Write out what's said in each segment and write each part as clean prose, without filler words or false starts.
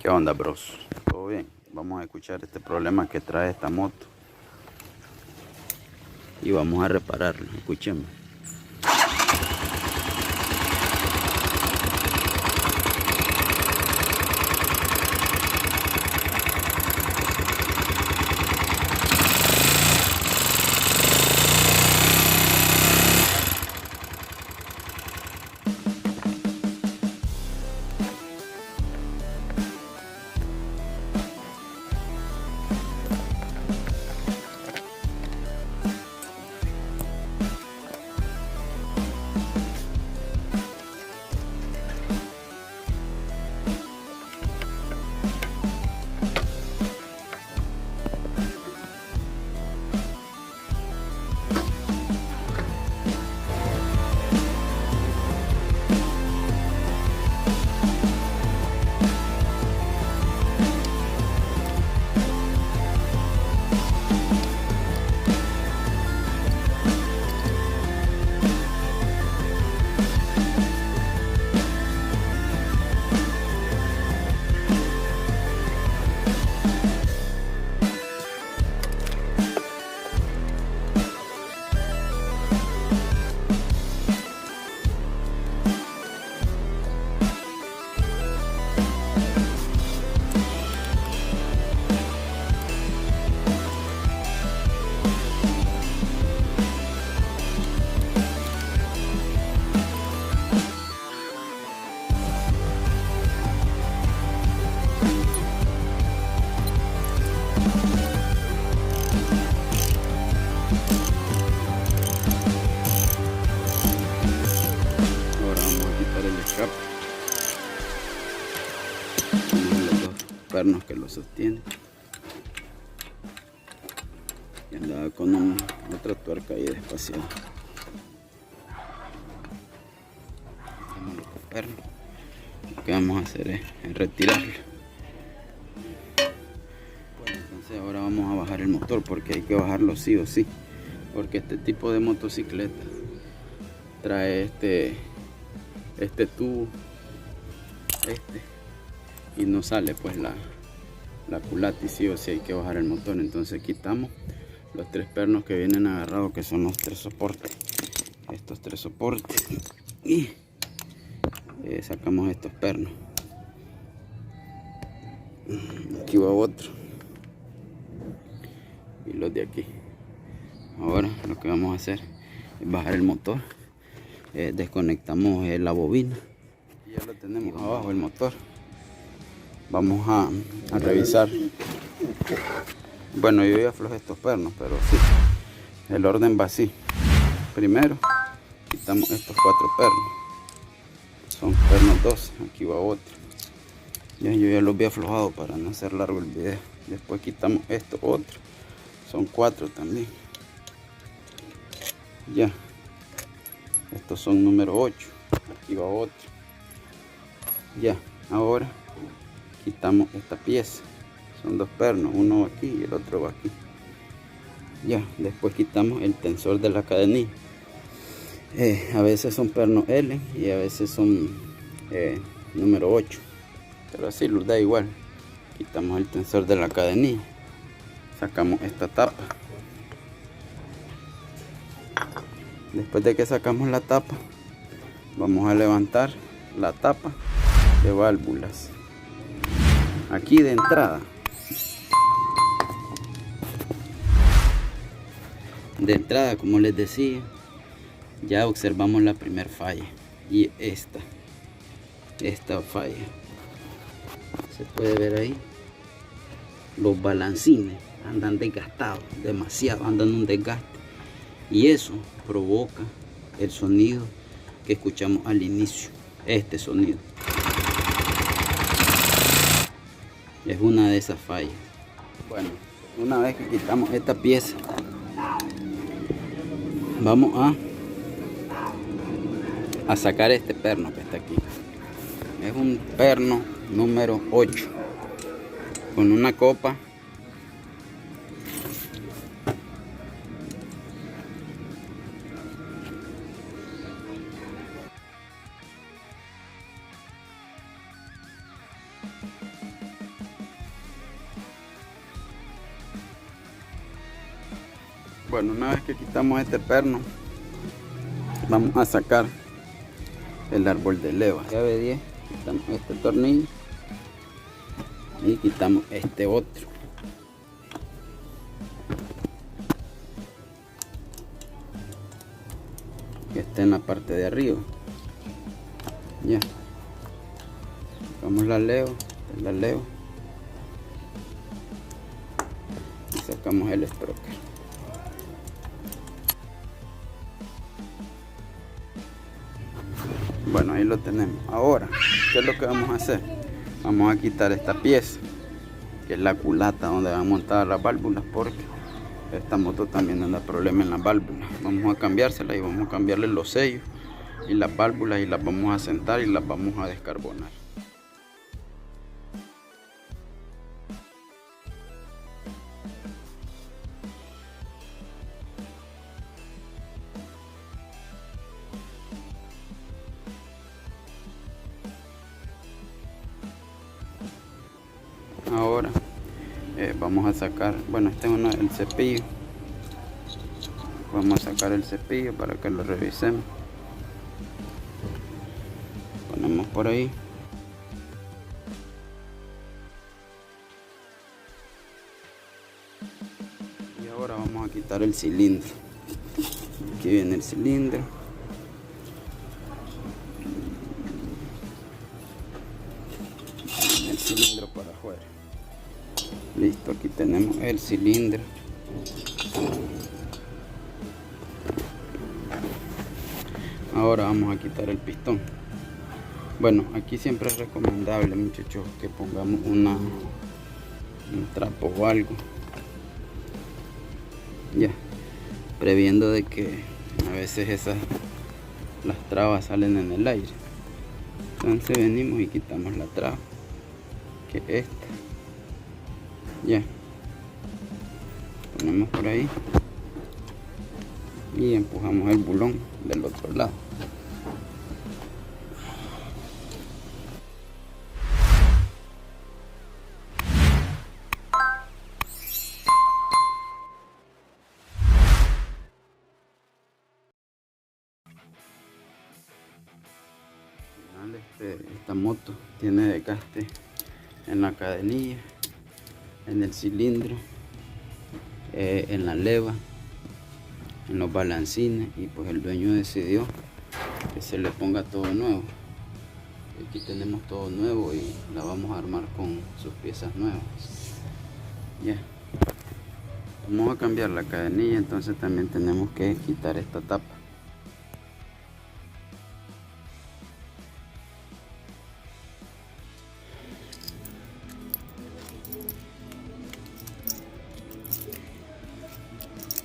¿Qué onda, bros? ¿Todo bien? Vamos a escuchar este problema que trae esta moto y vamos a repararlo. Escuchemos. Los dos pernos que lo sostienen y andaba con otra tuerca ahí despaciada. Tenemos los dos pernos. Lo que vamos a hacer es retirarlo. Bueno, entonces ahora vamos a bajar el motor porque hay que bajarlo sí o sí, porque este tipo de motocicleta trae este tubo y no sale pues la culata, y sí o sí hay que bajar el motor. Entonces quitamos los tres pernos que vienen agarrados, que son los tres soportes, estos tres soportes, y sacamos estos pernos. Aquí va otro y los de aquí. Ahora lo que vamos a hacer es bajar el motor. Desconectamos la bobina y ya lo tenemos abajo el motor. Vamos a revisar. Bueno, yo ya aflojé estos pernos, pero sí, el orden va así. Primero quitamos estos cuatro pernos, son pernos 2. Aquí va otro. Yo ya los había aflojado para no hacer largo el video. Después quitamos estos otros, son 4 también. Ya, estos son número 8. Aquí va otro. Ya, ahora quitamos esta pieza, son 2 pernos, uno aquí y el otro va aquí. Ya, después quitamos el tensor de la cadenilla. A veces son pernos L y a veces son número 8, pero así los da igual. Quitamos el tensor de la cadenilla, sacamos esta tapa. Después de que sacamos la tapa, vamos a levantar la tapa de válvulas. Aquí de entrada, como les decía, ya observamos la primera falla, y esta falla se puede ver ahí. Los balancines andan desgastados, demasiado, andan un desgaste, y eso provoca el sonido que escuchamos al inicio. Este sonido es una de esas fallas. Bueno, una vez que quitamos esta pieza, vamos a sacar este perno que está aquí. Es un perno número 8 con una copa Bueno, una vez que quitamos este perno, vamos a sacar el árbol de leva. Llave 10, quitamos este tornillo y quitamos este otro. Que está en la parte de arriba. Ya. Sacamos la leva, y sacamos el sprocker. Bueno, ahí lo tenemos. Ahora, ¿qué es lo que vamos a hacer? Vamos a quitar esta pieza, que es la culata donde van montadas las válvulas, porque esta moto también anda problema en las válvulas. Vamos a cambiársela y vamos a cambiarle los sellos y las válvulas y las vamos a sentar y las vamos a descarbonar. Ahora vamos a sacar, bueno, este es el cepillo. Vamos a sacar el cepillo para que lo revisemos. Ponemos por ahí. Y ahora vamos a quitar el cilindro. Aquí viene el cilindro. El cilindro para afuera. Listo, aquí tenemos el cilindro. Ahora vamos a quitar el pistón. Bueno, aquí siempre es recomendable, muchachos, que pongamos un trapo o algo. Ya, previendo de que a veces las trabas salen en el aire. Entonces venimos y quitamos la traba, que es esta. Ya, ponemos por ahí y empujamos el bulón del otro lado. Esta moto tiene desgaste en la cadenilla, en el cilindro, en la leva, en los balancines, y pues el dueño decidió que se le ponga todo nuevo. Aquí tenemos todo nuevo y la vamos a armar con sus piezas nuevas. Ya, vamos a cambiar la cadenilla, entonces también tenemos que quitar esta tapa.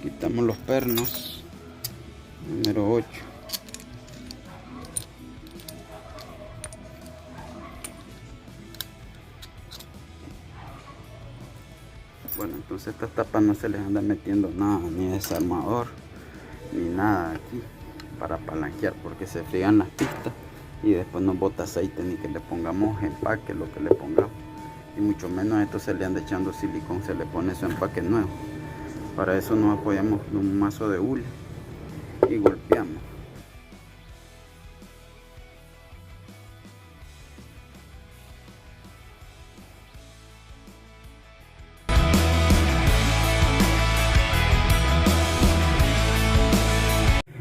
Quitamos los pernos, número 8. Bueno, entonces estas tapas no se les anda metiendo nada, ni desarmador, ni nada aquí para palanquear, porque se frían las pistas y después no bota aceite, ni que le pongamos empaque, lo que le pongamos. Y mucho menos a esto se le anda echando silicón, se le pone su empaque nuevo. Para eso nos apoyamos en un mazo de hule y golpeamos.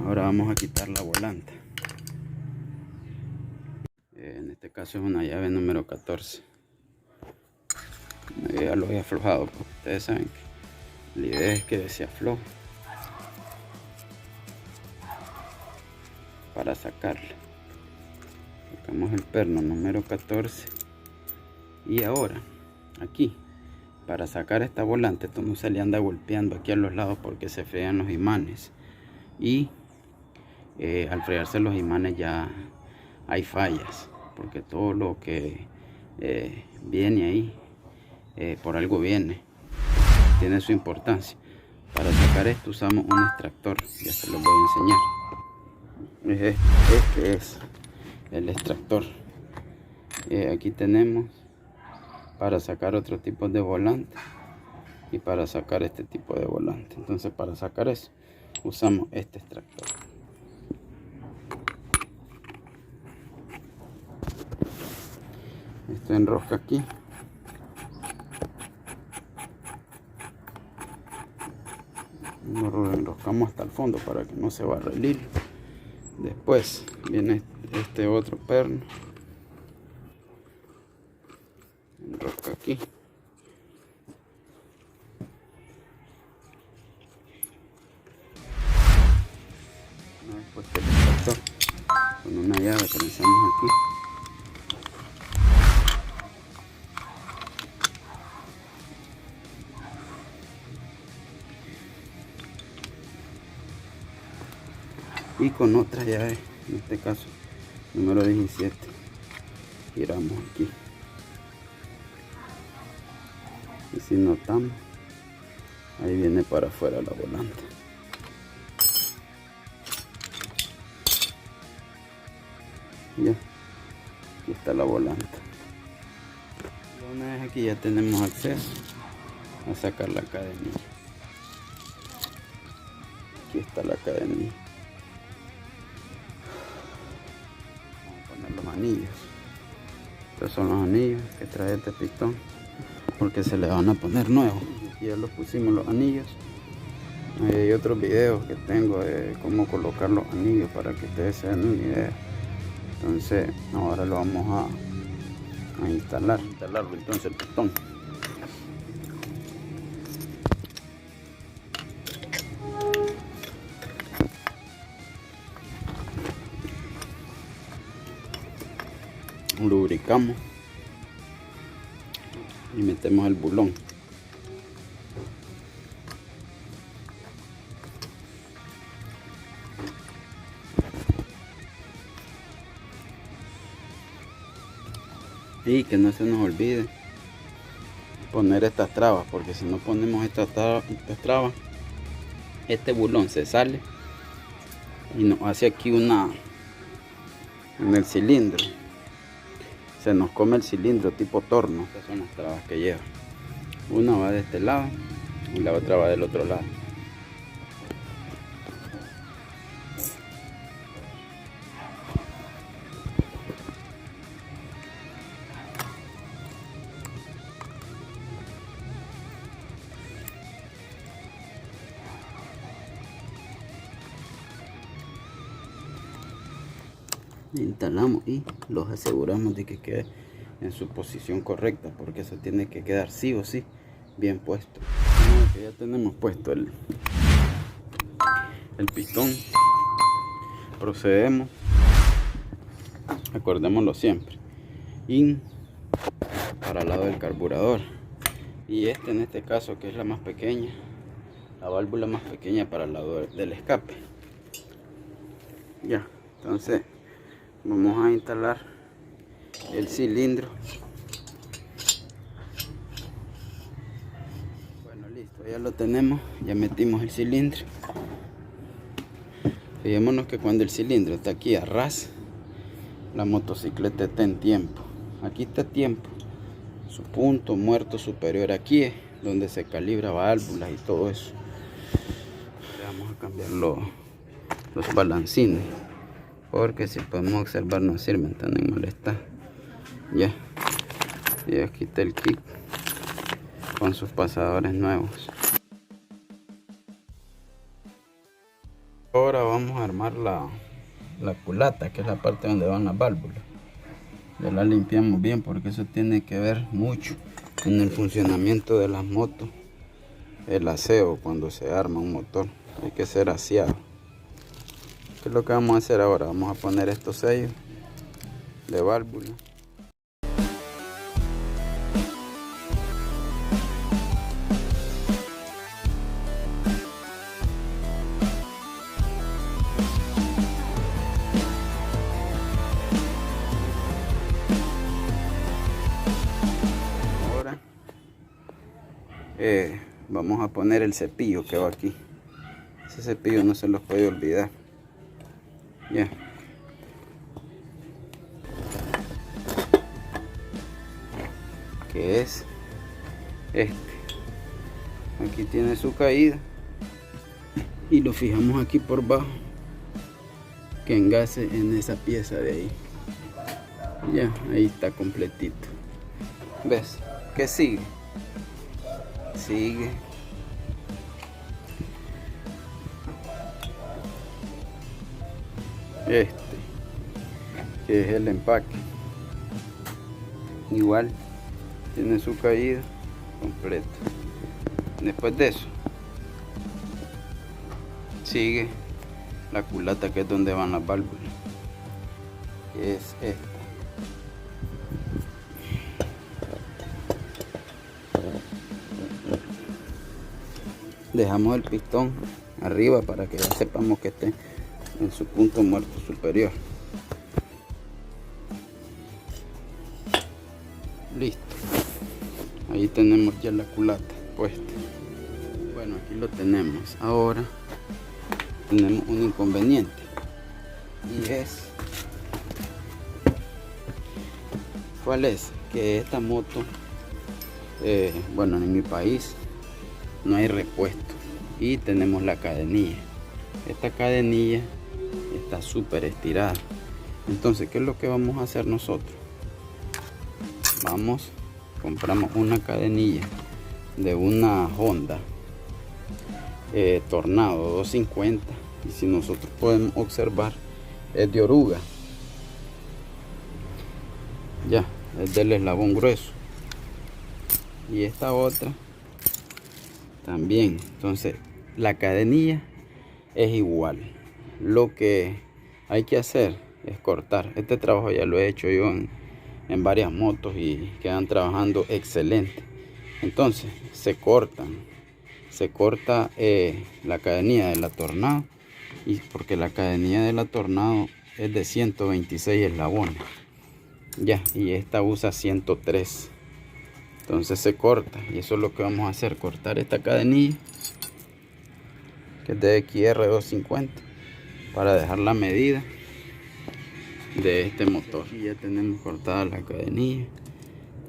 Ahora vamos a quitar la volante. En este caso es una llave número 14. Ya lo he aflojado, porque ustedes saben que la idea es que se afloje para sacarla. Sacamos el perno número 14 y ahora aquí para sacar esta volante, esto no se le anda golpeando aquí a los lados porque se frean los imanes, y al fregarse los imanes ya hay fallas, porque todo lo que viene ahí por algo viene, tiene su importancia. Para sacar esto usamos un extractor, ya se los voy a enseñar. Este es el extractor. Aquí tenemos para sacar otro tipo de volante, y para sacar este tipo de volante. Entonces para sacar eso usamos este extractor. Esto enrosca aquí. Lo enroscamos hasta el fondo para que no se barra el hilo. Después viene este otro perno, enrosca aquí. Una vez puesto el extractor, con una llave trenzamos aquí. Y con otra llave, en este caso número 17, giramos aquí. Y si notamos, ahí viene para afuera la volante. Ya, aquí está la volante. Y una vez aquí ya tenemos acceso a sacar la cadenilla. Aquí está la cadenilla. Los anillos. Estos son los anillos que trae este pistón, porque se le van a poner nuevos. Aquí ya los pusimos los anillos. Hay otros videos que tengo de cómo colocar los anillos para que ustedes se den una idea. Entonces ahora lo vamos a instalarlo entonces el pistón. Lubricamos y metemos el bulón. Y que no se nos olvide poner estas trabas, porque si no ponemos estas trabas, este bulón se sale y nos hace aquí una en el cilindro. Se nos come el cilindro tipo torno. Estas son las trabas que lleva. Una va de este lado y la otra va del otro lado. Instalamos y los aseguramos de que quede en su posición correcta, porque eso tiene que quedar sí o sí bien puesto. Una que ya tenemos puesto el pistón, procedemos, acordémoslo siempre, in para el lado del carburador, y en este caso, que es la más pequeña, la válvula más pequeña para el lado del escape. Ya, entonces vamos a instalar el cilindro. Bueno, listo, ya lo tenemos, ya metimos el cilindro. Fijémonos que cuando el cilindro está aquí a ras, la motocicleta está en tiempo. Aquí está tiempo, su punto muerto superior. Aquí es donde se calibra válvulas y todo eso. Vamos a cambiar los balancines, porque si podemos observar no sirven, están en mal estado. Ya, y aquí está el kit con sus pasadores nuevos. Ahora vamos a armar la culata, que es la parte donde van las válvulas. Ya la limpiamos bien, porque eso tiene que ver mucho en el funcionamiento de las motos. El aseo cuando se arma un motor, hay que ser aseado. ¿Qué es lo que vamos a hacer ahora? Vamos a poner estos sellos de válvula. Ahora vamos a poner el cepillo que va aquí. Ese cepillo no se los puede olvidar. Ya. Que es este. Aquí tiene su caída y lo fijamos aquí por bajo, que engase en esa pieza de ahí. Ya, ahí está completito. ¿Ves? ¿Qué sigue? Sigue. Que es el empaque. Igual tiene su caída completa. Después de eso sigue la culata, que es donde van las válvulas, que es esta. Dejamos el pistón arriba para que ya sepamos que esté en su punto muerto superior. Listo, ahí tenemos ya la culata puesta. Bueno, aquí lo tenemos. Ahora tenemos un inconveniente, y ¿cuál es? Que esta moto, bueno, en mi país no hay repuesto y tenemos la cadenilla. Esta cadenilla está súper estirada. Entonces, ¿qué es lo que vamos a hacer nosotros? Compramos una cadenilla de una Honda Tornado 250, y si nosotros podemos observar, es de oruga, ya, es del eslabón grueso, y esta otra también. Entonces la cadenilla es igual. Lo que hay que hacer es cortar. Este trabajo ya lo he hecho yo en varias motos y quedan trabajando excelente. Entonces se corta la cadenilla de la Tornado, y porque la cadenilla de la Tornado es de 126 eslabones, ya, y esta usa 103. Entonces se corta, y eso es lo que vamos a hacer: cortar esta cadenilla, que es de XR250, para dejar la medida de este motor. Y ya tenemos cortada la cadenilla,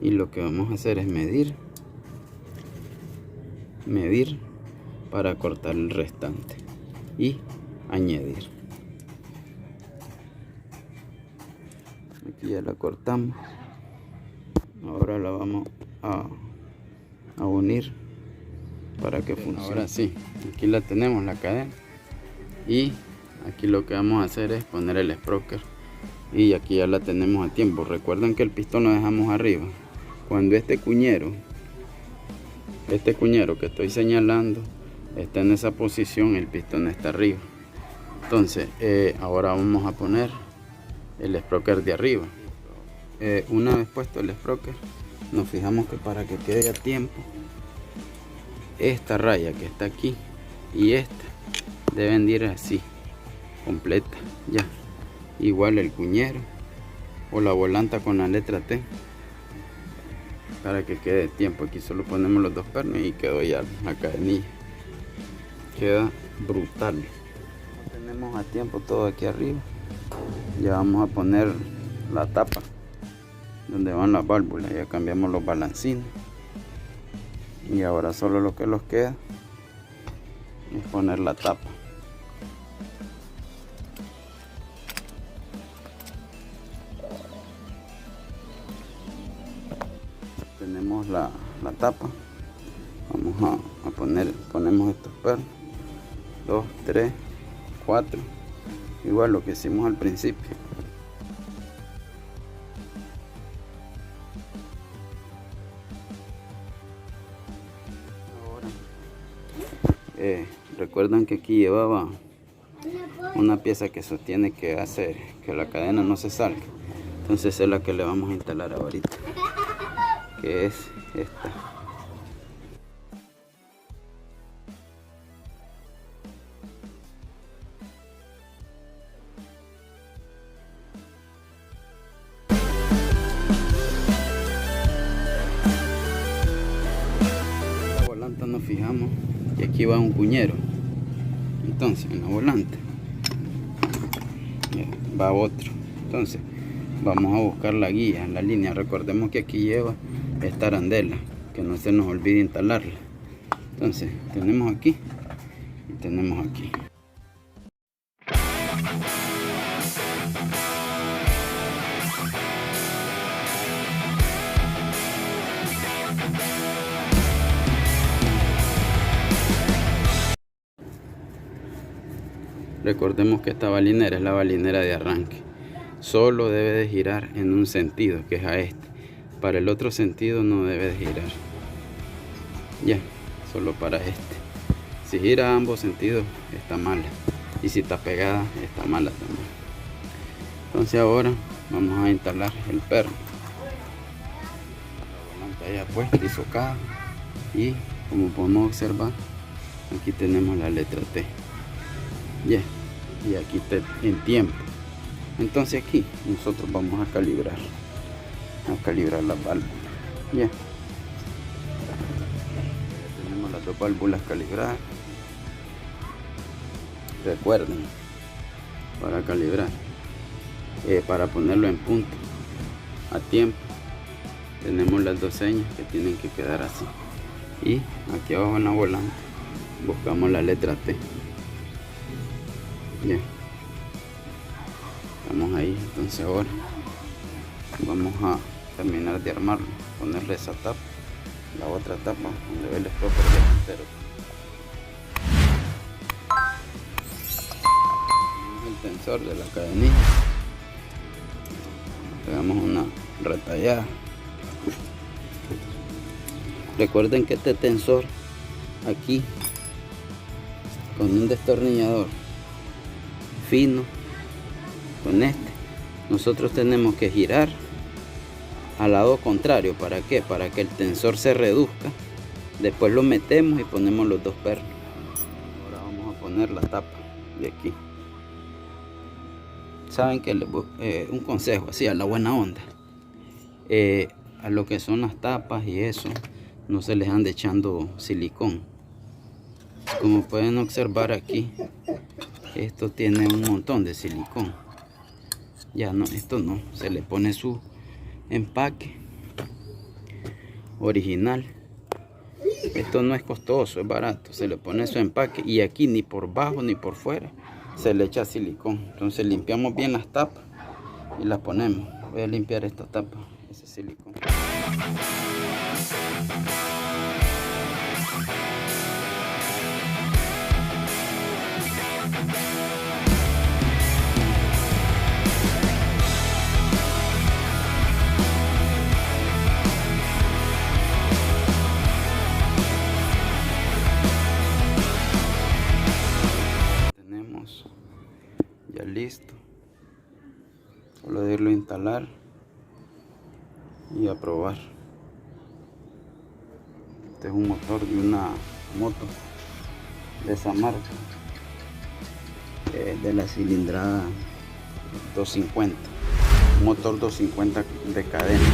y lo que vamos a hacer es medir para cortar el restante y añadir. Aquí ya la cortamos. Ahora la vamos a unir para que funcione. Ahora sí, aquí la tenemos, la cadena, y aquí lo que vamos a hacer es poner el sprocket, y aquí ya la tenemos a tiempo. Recuerden que el pistón lo dejamos arriba. Cuando este cuñero que estoy señalando está en esa posición, el pistón está arriba. Entonces ahora vamos a poner el sprocket de arriba. Una vez puesto el sprocket, nos fijamos que para que quede a tiempo, esta raya que está aquí y esta deben de ir así, completa, ya. Igual el cuñero o la volanta con la letra T, para que quede a tiempo. Aquí solo ponemos los dos pernos y quedó ya la cadenilla. Queda brutal. Tenemos a tiempo todo aquí arriba. Ya vamos a poner la tapa donde van las válvulas. Ya cambiamos los balancines, y ahora solo lo que nos queda es poner la tapa. Tenemos la tapa. Vamos a ponemos estos pernos, 2, 3, 4, igual lo que hicimos al principio. Recuerdan que aquí llevaba una pieza que sostiene, que hace que la cadena no se salga. Entonces es la que le vamos a instalar ahorita, que es esta. La volante, nos fijamos que aquí va un cuñero. Entonces en la volante va otro. Entonces vamos a buscar la guía, la línea. Recordemos que aquí lleva esta arandela, que no se nos olvide instalarla. Entonces tenemos aquí y tenemos aquí. Recordemos que esta balinera es la balinera de arranque. Solo debe de girar en un sentido, que es a este. Para el otro sentido no debe de girar. Ya, solo para este. Si gira a ambos sentidos está mala. Y si está pegada está mala también. Entonces ahora vamos a instalar el perno. La volante ya puesta y socada. Y como podemos observar, aquí tenemos la letra T. Ya, y aquí está en tiempo. Entonces aquí nosotros vamos a calibrar las válvulas. Ya, tenemos las dos válvulas calibradas. Recuerden, para calibrar, para ponerlo en punto a tiempo, tenemos las dos señas que tienen que quedar así. Y aquí abajo en la volante buscamos la letra T. Bien, estamos ahí. Entonces ahora vamos a terminar de armarlo, ponerle esa tapa, la otra tapa donde ve el stopper delantero. El tensor de la cadenilla, pegamos una retallada. Recuerden que este tensor aquí con un destornillador fino, con este nosotros tenemos que girar al lado contrario. ¿Para qué? Para que el tensor se reduzca. Después lo metemos y ponemos los dos pernos. Ahora vamos a poner la tapa de aquí. Saben que un consejo así a la buena onda, a lo que son las tapas y eso, no se les ande echando silicón. Como pueden observar aquí, esto tiene un montón de silicón. Ya no, esto no, se le pone su empaque original. Esto no es costoso, es barato. Se le pone su empaque y aquí ni por bajo ni por fuera se le echa silicón. Entonces limpiamos bien las tapas y las ponemos. Voy a limpiar esta tapa, ese silicón. Ya listo, solo de irlo a instalar y a probar. Este es un motor de una moto de esa marca, de la cilindrada 250, un motor 250 de cadena.